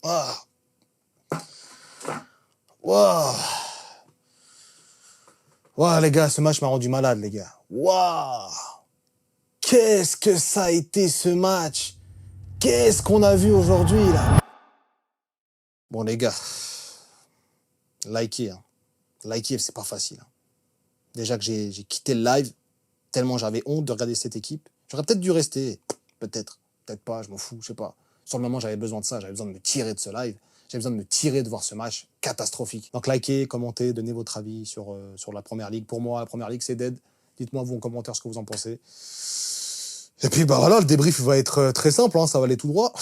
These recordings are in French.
Ah. Waouh. Waouh, les gars, ce match m'a rendu malade, les gars. Waouh. Qu'est-ce que ça a été, ce match? Qu'est-ce qu'on a vu aujourd'hui, là? Bon, les gars, likez, hein. Likez, c'est pas facile. Hein. Déjà que j'ai quitté le live, tellement j'avais honte de regarder cette équipe. J'aurais peut-être dû rester. Peut-être. Peut-être pas, je m'en fous, je sais pas. Sur le moment, j'avais besoin de ça. J'avais besoin de me tirer de ce live. J'avais besoin de me tirer de voir ce match catastrophique. Donc, likez, commentez, donnez votre avis sur la Première Ligue. Pour moi, la Première Ligue, c'est dead. Dites-moi, vous, en commentaire, ce que vous en pensez. Et puis, bah voilà, le débrief va être très simple. Hein, ça va aller tout droit.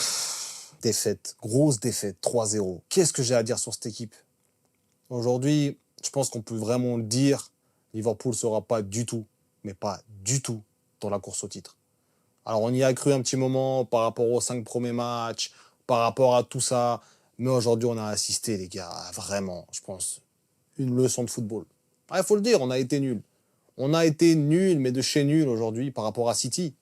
Défaite. Grosse défaite. 3-0. Qu'est-ce que j'ai à dire sur cette équipe? Aujourd'hui, je pense qu'on peut vraiment le dire. Liverpool ne sera pas du tout, mais pas du tout, dans la course au titre. Alors, on y a cru un petit moment par rapport aux 5 premiers matchs, par rapport à tout ça. Mais aujourd'hui, on a assisté, les gars, à vraiment, je pense, une leçon de football. Il faut le dire, on a été nuls. On a été nuls, mais de chez nuls aujourd'hui par rapport à City.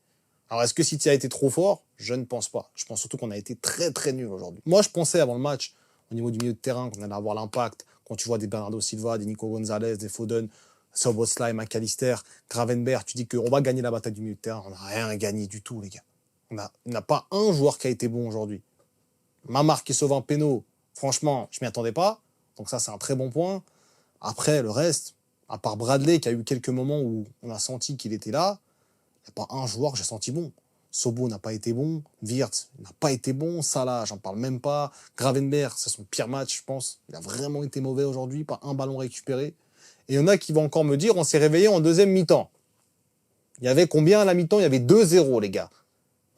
Alors, est-ce que City a été trop fort? Je ne pense pas. Je pense surtout qu'on a été très, très nuls aujourd'hui. Moi, je pensais avant le match, au niveau du milieu de terrain, qu'on allait avoir l'impact. Quand tu vois des Bernardo Silva, des Nico Gonzalez, des Foden, Szoboszlai, McAllister, Gravenberch, tu dis qu'on va gagner la bataille du milieu de terrain. On n'a rien gagné du tout, les gars. On n'a pas un joueur qui a été bon aujourd'hui. Mamar qui sauve un péno, franchement, je m'y attendais pas. Donc ça, c'est un très bon point. Après, le reste, à part Bradley, qui a eu quelques moments où on a senti qu'il était là, il n'y a pas un joueur que j'ai senti bon. Sobo n'a pas été bon, Wirtz n'a pas été bon, Salah, j'en parle même pas. Gravenberch, c'est son pire match, je pense. Il a vraiment été mauvais aujourd'hui, pas un ballon récupéré. Et il y en a qui vont encore me dire, on s'est réveillé en deuxième mi-temps. Il y avait combien à la mi-temps? Il y avait 2-0, les gars.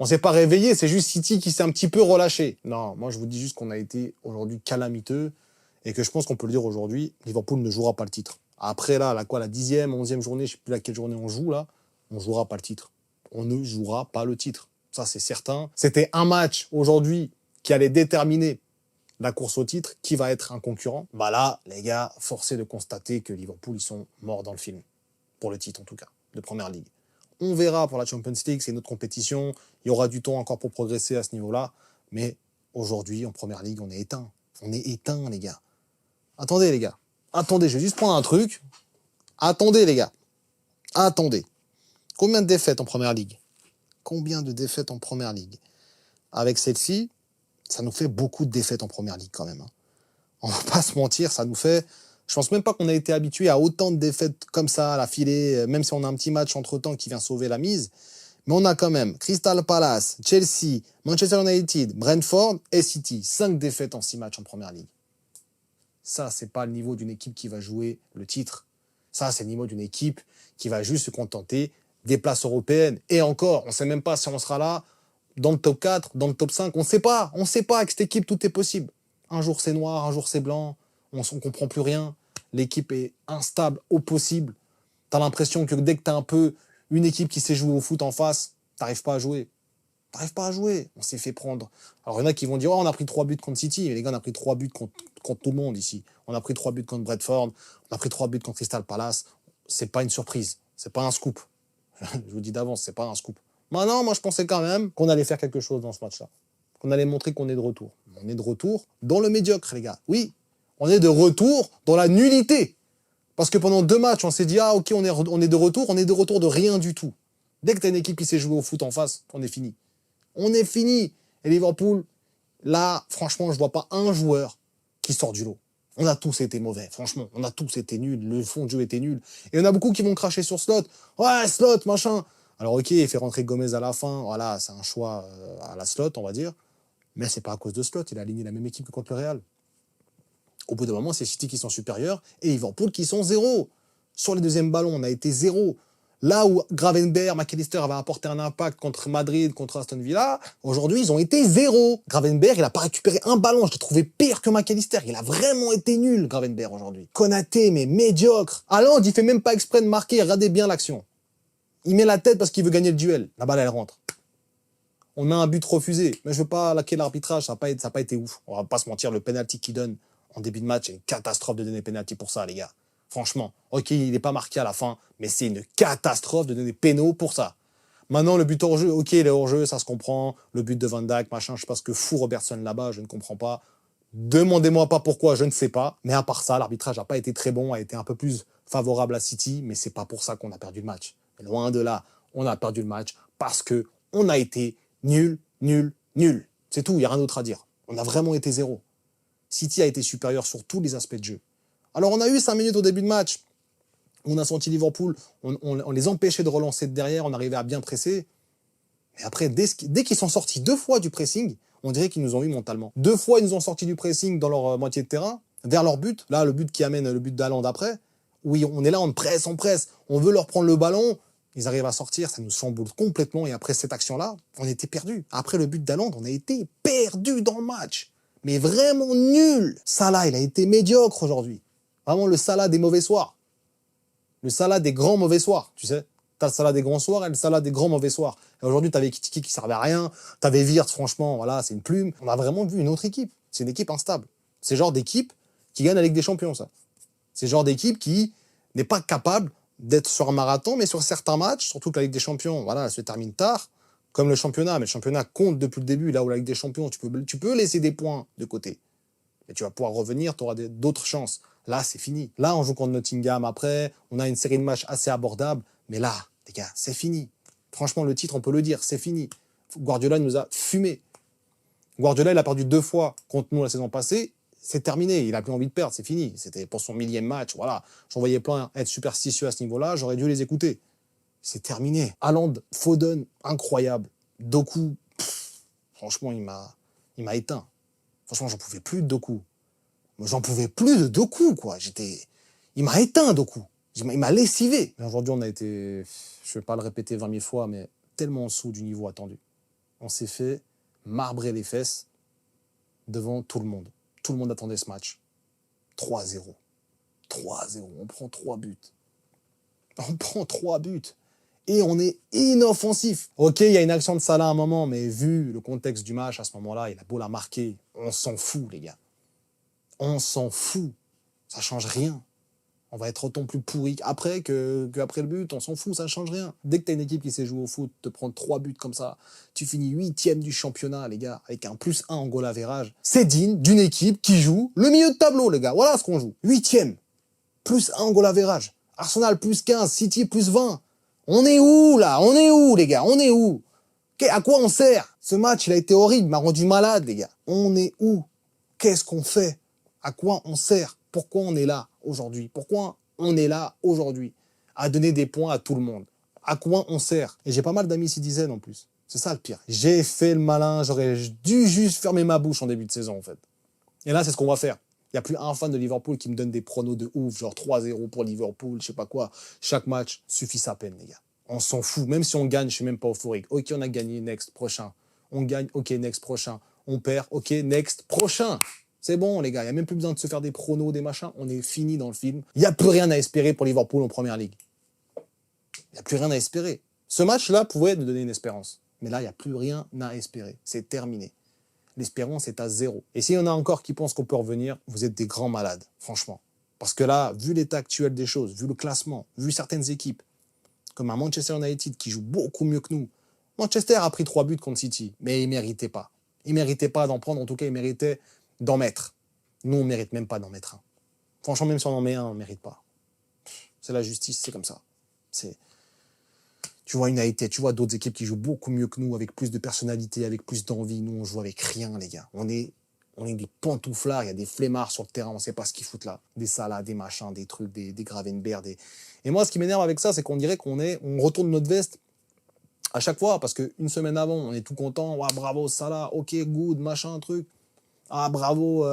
On s'est pas réveillé, c'est juste City qui s'est un petit peu relâché. Non, moi je vous dis juste qu'on a été aujourd'hui calamiteux et que je pense qu'on peut le dire aujourd'hui, Liverpool ne jouera pas le titre. Après là, la 10e, 11e journée, je sais plus laquelle journée on joue là, on jouera pas le titre. On ne jouera pas le titre. Ça c'est certain. C'était un match aujourd'hui qui allait déterminer la course au titre, qui va être un concurrent. Bah là, les gars, forcé de constater que Liverpool, ils sont morts dans le film. Pour le titre en tout cas, de Première Ligue. On verra pour la Champions League, c'est une autre compétition. Il y aura du temps encore pour progresser à ce niveau-là. Mais aujourd'hui, en Première Ligue, on est éteint. On est éteint, les gars. Attendez, les gars. Attendez, je vais juste prendre un truc. Attendez, les gars. Attendez. Combien de défaites en Première Ligue? Combien de défaites en Première Ligue? Avec celle-ci, ça nous fait beaucoup de défaites en Première Ligue quand même. On va pas se mentir, ça nous fait... Je pense même pas qu'on a été habitué à autant de défaites comme ça, à la filée, même si on a un petit match entre-temps qui vient sauver la mise. Mais on a quand même Crystal Palace, Chelsea, Manchester United, Brentford et City. 5 défaites en 6 matchs en Première Ligue. Ça, c'est pas le niveau d'une équipe qui va jouer le titre. Ça, c'est le niveau d'une équipe qui va juste se contenter des places européennes. Et encore, on sait même pas si on sera là, dans le top 4, dans le top 5. On sait pas. On sait pas. Avec cette équipe, tout est possible. Un jour, c'est noir, un jour, c'est blanc. On comprend plus rien. L'équipe est instable au possible. T'as l'impression que dès que t'as un peu une équipe qui sait jouer au foot en face, t'arrives pas à jouer. T'arrives pas à jouer. On s'est fait prendre. Alors, il y en a qui vont dire, oh, on a pris 3 buts contre City. Mais les gars, on a pris 3 buts contre tout le monde ici. On a pris 3 buts contre Brentford. On a pris 3 buts contre Crystal Palace. C'est pas une surprise. C'est pas un scoop. Je vous dis d'avance, c'est pas un scoop. Maintenant, moi, je pensais quand même qu'on allait faire quelque chose dans ce match-là. Qu'on allait montrer qu'on est de retour. On est de retour dans le médiocre, les gars. Oui, on est de retour dans la nullité. Parce que pendant 2 matchs, on s'est dit, ah ok, on est de retour de rien du tout. Dès que tu as une équipe qui sait jouer au foot en face, on est fini. On est fini. Et Liverpool, là, franchement, je vois pas un joueur qui sort du lot. On a tous été mauvais, franchement. On a tous été nuls. Le fond de jeu était nul. Et on a beaucoup qui vont cracher sur Slot. Ouais, Slot, machin. Alors ok, il fait rentrer Gomez à la fin. Voilà, c'est un choix à la Slot, on va dire. Mais c'est pas à cause de Slot. Il a aligné la même équipe que contre le Real. Au bout d'un moment, c'est City qui sont supérieurs et Liverpool qui sont 0. Sur les deuxièmes ballons, on a été 0. Là où Gravenberch, McAllister avaient apporté un impact contre Madrid, contre Aston Villa, aujourd'hui, ils ont été 0. Gravenberch, il n'a pas récupéré un ballon. Je l'ai trouvé pire que McAllister. Il a vraiment été nul, Gravenberch, aujourd'hui. Konaté, mais médiocre. Haaland, il fait même pas exprès de marquer. Regardez bien l'action. Il met la tête parce qu'il veut gagner le duel. La balle, elle rentre. On a un but refusé. Mais je veux pas laquer l'arbitrage. Ça n'a pas été ouf. On va pas se mentir, le penalty qu'il donne en début de match, c'est une catastrophe de donner penalty pour ça, les gars. Franchement, ok, il n'est pas marqué à la fin, mais c'est une catastrophe de donner pénaux pour ça. Maintenant, le but hors jeu, ok, il est hors jeu, ça se comprend. Le but de Van Dijk, machin, je sais pas ce que fout Robertson là-bas, je ne comprends pas. Demandez-moi pas pourquoi, je ne sais pas. Mais à part ça, l'arbitrage n'a pas été très bon, a été un peu plus favorable à City, mais c'est pas pour ça qu'on a perdu le match. Mais loin de là, on a perdu le match parce que on a été nul, nul, nul. C'est tout, il n'y a rien d'autre à dire. On a vraiment été zéro. City a été supérieur sur tous les aspects de jeu. Alors on a eu 5 minutes au début de match. On a senti Liverpool, on les empêchait de relancer de derrière, on arrivait à bien presser. Mais après, dès qu'ils sont sortis 2 fois du pressing, on dirait qu'ils nous ont eu mentalement. 2 fois, ils nous ont sortis du pressing dans leur moitié de terrain, vers leur but. Là, le but qui amène le but d'Haaland après. Oui, on est là, on presse, on veut leur prendre le ballon. Ils arrivent à sortir, ça nous chamboule complètement. Et après cette action-là, on était perdus. Après le but d'Haaland, on a été perdus dans le match. Mais vraiment nul. Salah, il a été médiocre aujourd'hui. Vraiment le Salah des mauvais soirs. Le Salah des grands mauvais soirs, tu sais. T'as le Salah des grands soirs et le Salah des grands mauvais soirs. Et aujourd'hui, t'avais Kitiki qui servait à rien. T'avais Wirtz, franchement, voilà, c'est une plume. On a vraiment vu une autre équipe. C'est une équipe instable. C'est le genre d'équipe qui gagne la Ligue des Champions, ça. C'est le genre d'équipe qui n'est pas capable d'être sur un marathon, mais sur certains matchs, surtout que la Ligue des Champions, voilà, elle se termine tard, comme le championnat. Mais le championnat compte depuis le début, là où la Ligue des Champions, tu peux laisser des points de côté. Et tu vas pouvoir revenir, tu auras d'autres chances. Là, c'est fini. Là, on joue contre Nottingham après, on a une série de matchs assez abordable, mais là, les gars, c'est fini. Franchement, le titre, on peut le dire, c'est fini. Guardiola nous a fumé. Guardiola, il a perdu 2 fois contre nous la saison passée, c'est terminé, il a plus envie de perdre, c'est fini. C'était pour son 1000e match, voilà. J'en voyais plein être superstitieux à ce niveau-là, j'aurais dû les écouter. C'est terminé. Haaland, Foden, incroyable. Doku, franchement, il m'a éteint. Franchement, j'en pouvais plus de Doku. J'en pouvais plus de Doku, quoi. Il m'a éteint, Doku. Il m'a lessivé. Aujourd'hui, on a été, je vais pas le répéter 20 000 fois, mais tellement en dessous du niveau attendu. On s'est fait marbrer les fesses devant tout le monde. Tout le monde attendait ce match. 3-0. 3-0. On prend 3 buts. On prend 3 buts. Et on est inoffensif. Ok, il y a une action de Salah à un moment, mais vu le contexte du match, à ce moment-là, il a beau la marquer. On s'en fout, les gars. On s'en fout. Ça change rien. On va être autant plus pourri après qu'après le but. On s'en fout, ça ne change rien. Dès que tu as une équipe qui sait jouer au foot, te prendre 3 buts comme ça, tu finis 8e du championnat, les gars, avec un +1 en goal average. C'est digne d'une équipe qui joue le milieu de tableau, les gars. Voilà ce qu'on joue. 8e. +1 en goal average. Arsenal +15, City +20. On est où, là? On est où, les gars? On est où? À quoi on sert? Ce match, il a été horrible, il m'a rendu malade, les gars. On est où? Qu'est-ce qu'on fait? À quoi on sert? Pourquoi on est là aujourd'hui? Pourquoi on est là aujourd'hui? À donner des points à tout le monde. À quoi on sert? Et j'ai pas mal d'amis citizens en plus. C'est ça le pire. J'ai fait le malin, j'aurais dû juste fermer ma bouche en début de saison en fait. Et là, c'est ce qu'on va faire. Il n'y a plus un fan de Liverpool qui me donne des pronos de ouf, genre 3-0 pour Liverpool, je sais pas quoi. Chaque match suffit sa peine, les gars. On s'en fout. Même si on gagne, je suis même pas euphorique. Ok, on a gagné, next, prochain. On gagne, ok, next, prochain. On perd, ok, next, prochain. C'est bon, les gars. Il n'y a même plus besoin de se faire des pronos, des machins. On est fini dans le film. Il n'y a plus rien à espérer pour Liverpool en Première Ligue. Il n'y a plus rien à espérer. Ce match-là pouvait nous donner une espérance. Mais là, il n'y a plus rien à espérer. C'est terminé. L'espérance est à 0. Et s'il y en a encore qui pensent qu'on peut revenir, vous êtes des grands malades, franchement. Parce que là, vu l'état actuel des choses, vu le classement, vu certaines équipes, comme un Manchester United qui joue beaucoup mieux que nous, Manchester a pris 3 buts contre City, mais il ne méritait pas. Il ne méritait pas d'en prendre, en tout cas, il méritait d'en mettre. Nous, on ne mérite même pas d'en mettre un. Franchement, même si on en met un, on ne mérite pas. C'est la justice, c'est comme ça. Tu vois United, tu vois d'autres équipes qui jouent beaucoup mieux que nous, avec plus de personnalité, avec plus d'envie. Nous, on joue avec rien, les gars. On est des pantouflards, il y a des flemmards sur le terrain, on ne sait pas ce qu'ils foutent là. Des Salah, des machins, des trucs, des Gravenberch. Et moi, ce qui m'énerve avec ça, c'est qu'on dirait on retourne notre veste à chaque fois, parce qu'une semaine avant, on est tout content. Ouais, bravo Salah, ok, good, machin, truc. Ah, bravo,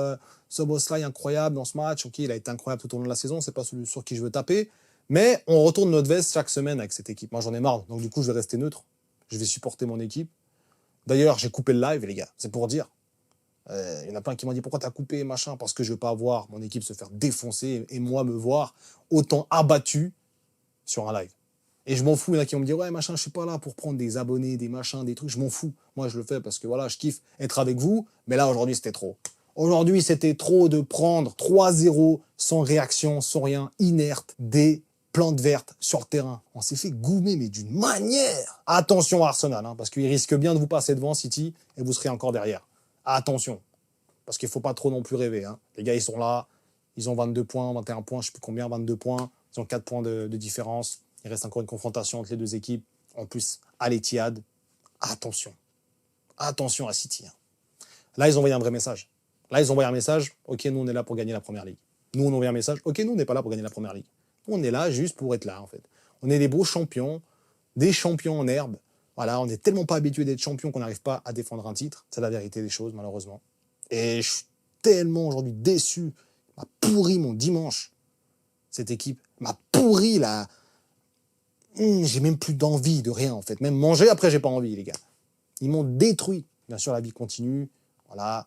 Szoboszlai, incroyable dans ce match. Ok, il a été incroyable tout au long de la saison, c'est pas celui sur qui je veux taper. Mais on retourne notre veste chaque semaine avec cette équipe. Moi, j'en ai marre. Donc, du coup, je vais rester neutre. Je vais supporter mon équipe. D'ailleurs, j'ai coupé le live, les gars. C'est pour dire. Il y en a plein qui m'ont dit pourquoi t'as coupé, machin, parce que je veux pas voir mon équipe se faire défoncer et moi me voir autant abattu sur un live. Et je m'en fous. Il y en a qui vont me dire ouais, machin, je suis pas là pour prendre des abonnés, des machins, des trucs. Je m'en fous. Moi, je le fais parce que voilà, je kiffe être avec vous. Mais là, aujourd'hui, c'était trop. Aujourd'hui, c'était trop de prendre 3-0 sans réaction, sans rien, inerte, plante verte sur le terrain. On s'est fait goumer, mais d'une manière. Attention à Arsenal, parce qu'il risque bien de vous passer devant City et vous serez encore derrière. Attention, parce qu'il ne faut pas trop non plus rêver. Les gars, ils sont là, ils ont 22 points, 21 points, je ne sais plus combien, 22 points. Ils ont 4 points de différence. Il reste encore une confrontation entre les deux équipes. En plus, à l'Etihad. Attention. Attention à City. Là, ils ont envoyé un vrai message. Là, ils ont envoyé un message. OK, nous, on est là pour gagner la Première Ligue. Nous, on envoie un message. OK, nous, on n'est pas là pour gagner la Première Ligue. On est là juste pour être là, en fait. On est des beaux champions, des champions en herbe. Voilà, on n'est tellement pas habitués d'être champions qu'on n'arrive pas à défendre un titre. C'est la vérité des choses, malheureusement. Et je suis tellement aujourd'hui déçu. Il m'a pourri mon dimanche. Cette équipe m'a pourri là. J'ai même plus d'envie de rien, en fait. Même manger, après, j'ai pas envie, les gars. Ils m'ont détruit. Bien sûr, la vie continue. Voilà.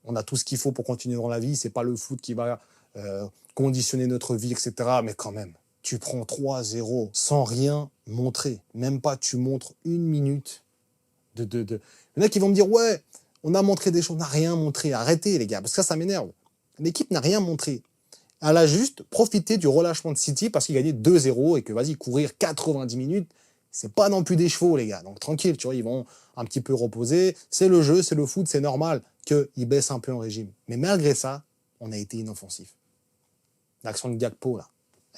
On a tout ce qu'il faut pour continuer dans la vie. C'est pas le foot qui va conditionner notre vie, etc. Mais quand même, tu prends 3-0 sans rien montrer. Même pas tu montres une minute Il y en a qui vont me dire, ouais, on a montré des choses, on n'a rien montré. Arrêtez, les gars, parce que ça m'énerve. L'équipe n'a rien montré. Elle a juste profité du relâchement de City parce qu'il gagnait 2-0 et que, vas-y, courir 90 minutes, c'est pas non plus des chevaux, les gars. Donc, tranquille, tu vois, ils vont un petit peu reposer. C'est le jeu, c'est le foot, c'est normal qu'ils baissent un peu en régime. Mais malgré ça, on a été inoffensif. L'action de Gakpo, là,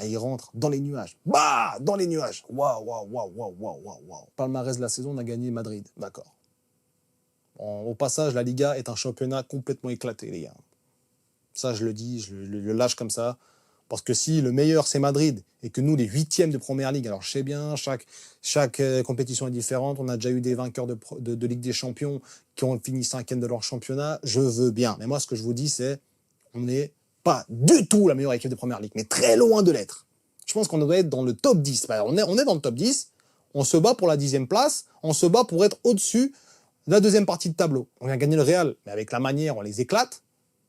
il rentre dans les nuages. Bah, dans les nuages. Waouh, waouh, waouh, waouh, waouh, waouh. Palmarès de la saison, on a gagné Madrid. D'accord. Bon, au passage, la Liga est un championnat complètement éclaté, les gars. Ça, je le dis, je le lâche comme ça. Parce que si le meilleur, c'est Madrid, et que nous, les 8e de Première Ligue, alors je sais bien, chaque compétition est différente, on a déjà eu des vainqueurs de Ligue des Champions qui ont fini 5e de leur championnat, je veux bien. Mais moi, ce que je vous dis, c'est on n'est pas du tout la meilleure équipe de Première Ligue, mais très loin de l'être. Je pense qu'on doit être dans le top 10. On est dans le top 10, on se bat pour la 10e place, on se bat pour être au-dessus de la deuxième partie de tableau. On vient gagner le Real, mais avec la manière, on les éclate.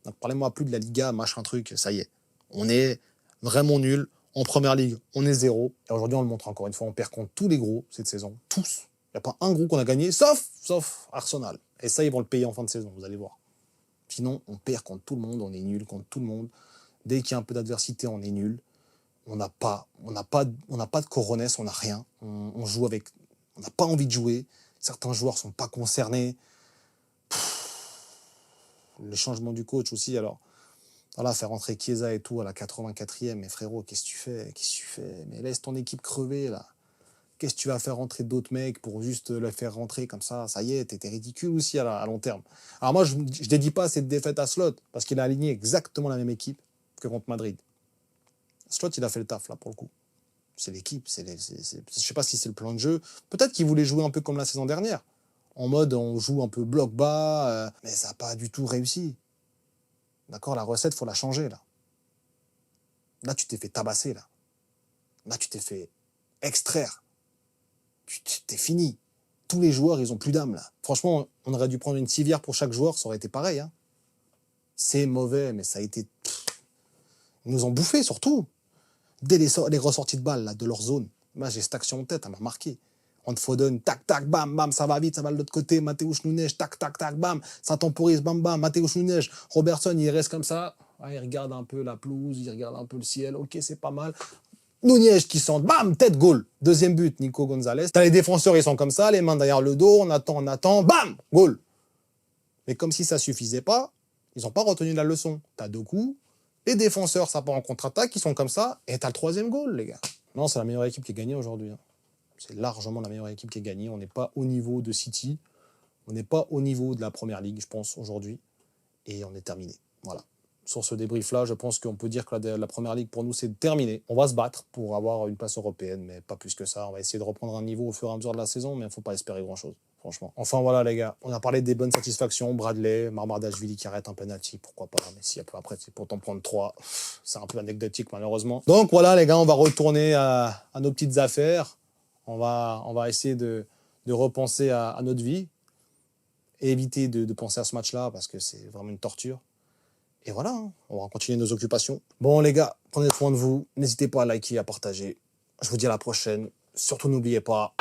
Donc parlez-moi plus de la Liga, machin truc, ça y est. On est vraiment nul. En Première Ligue, on est 0. Et aujourd'hui, on le montre encore une fois, on perd contre tous les gros cette saison. Tous. Il n'y a pas un gros qu'on a gagné, sauf Arsenal. Et ça, ils vont le payer en fin de saison, vous allez voir. Sinon, on perd contre tout le monde, on est nul contre tout le monde. Dès qu'il y a un peu d'adversité, on est nul. On n'a pas de coronesse, on n'a rien. On joue avec... On n'a pas envie de jouer. Certains joueurs ne sont pas concernés. Le changement du coach aussi, alors... Voilà, faire rentrer Chiesa et tout à la 84e. Mais frérot, qu'est-ce que tu fais? Qu'est-ce que tu fais? Mais laisse ton équipe crever, là. Qu'est-ce que tu vas faire rentrer d'autres mecs pour juste le faire rentrer comme ça? Ça y est, t'étais ridicule aussi à long terme. Alors moi, je ne dédie pas cette défaite à Slot, parce qu'il a aligné exactement la même équipe que contre Madrid. Slot, il a fait le taf, là, pour le coup. C'est l'équipe. Je sais pas si c'est le plan de jeu. Peut-être qu'il voulait jouer un peu comme la saison dernière. En mode, on joue un peu bloc bas, mais ça n'a pas du tout réussi. D'accord, la recette, faut la changer, là. Là, tu t'es fait tabasser, là. Là, tu t'es fait extraire. T'es fini. Tous les joueurs, ils ont plus d'âme, là. Franchement, on aurait dû prendre une civière pour chaque joueur, ça aurait été pareil, hein. C'est mauvais, mais ça a été... Ils nous ont bouffé, surtout. Dès les ressorties de balles, là, de leur zone. Moi, j'ai cette action en tête, elle m'a marqué. On te Foden, tac, tac, bam, bam, ça va vite, ça va de l'autre côté. Mateusz Nunes, tac, tac, tac, bam, ça temporise, bam, bam. Mateusz Nunes, Robertson, il reste comme ça. Ouais, il regarde un peu la pelouse, il regarde un peu le ciel. Ok, c'est pas mal. Nunez qui sent, bam, tête, goal. Deuxième but, Nico Gonzalez. T'as les défenseurs, ils sont comme ça, les mains derrière le dos, on attend, bam, goal. Mais comme si ça suffisait pas, ils n'ont pas retenu la leçon. T'as 2 coups, les défenseurs, ça part en contre-attaque, ils sont comme ça, et t'as le 3e goal, les gars. Non, c'est la meilleure équipe qui a gagné aujourd'hui. C'est largement la meilleure équipe qui a gagné. On n'est pas au niveau de City. On n'est pas au niveau de la Première Ligue, je pense, aujourd'hui. Et on est terminé. Voilà. Sur ce débrief-là, je pense qu'on peut dire que la Première Ligue, pour nous, c'est terminé. On va se battre pour avoir une place européenne, mais pas plus que ça. On va essayer de reprendre un niveau au fur et à mesure de la saison, mais il ne faut pas espérer grand-chose, franchement. Enfin, voilà, les gars. On a parlé des bonnes satisfactions. Bradley, Marmardashvili qui arrête un penalty, pourquoi pas. Mais si après, c'est pour t'en prendre 3. C'est un peu anecdotique, malheureusement. Donc, voilà, les gars, on va retourner à nos petites affaires. On va essayer de repenser à notre vie et éviter de penser à ce match-là parce que c'est vraiment une torture. Et voilà, on va continuer nos occupations. Bon, les gars, prenez soin de vous. N'hésitez pas à liker, à partager. Je vous dis à la prochaine. Surtout, n'oubliez pas...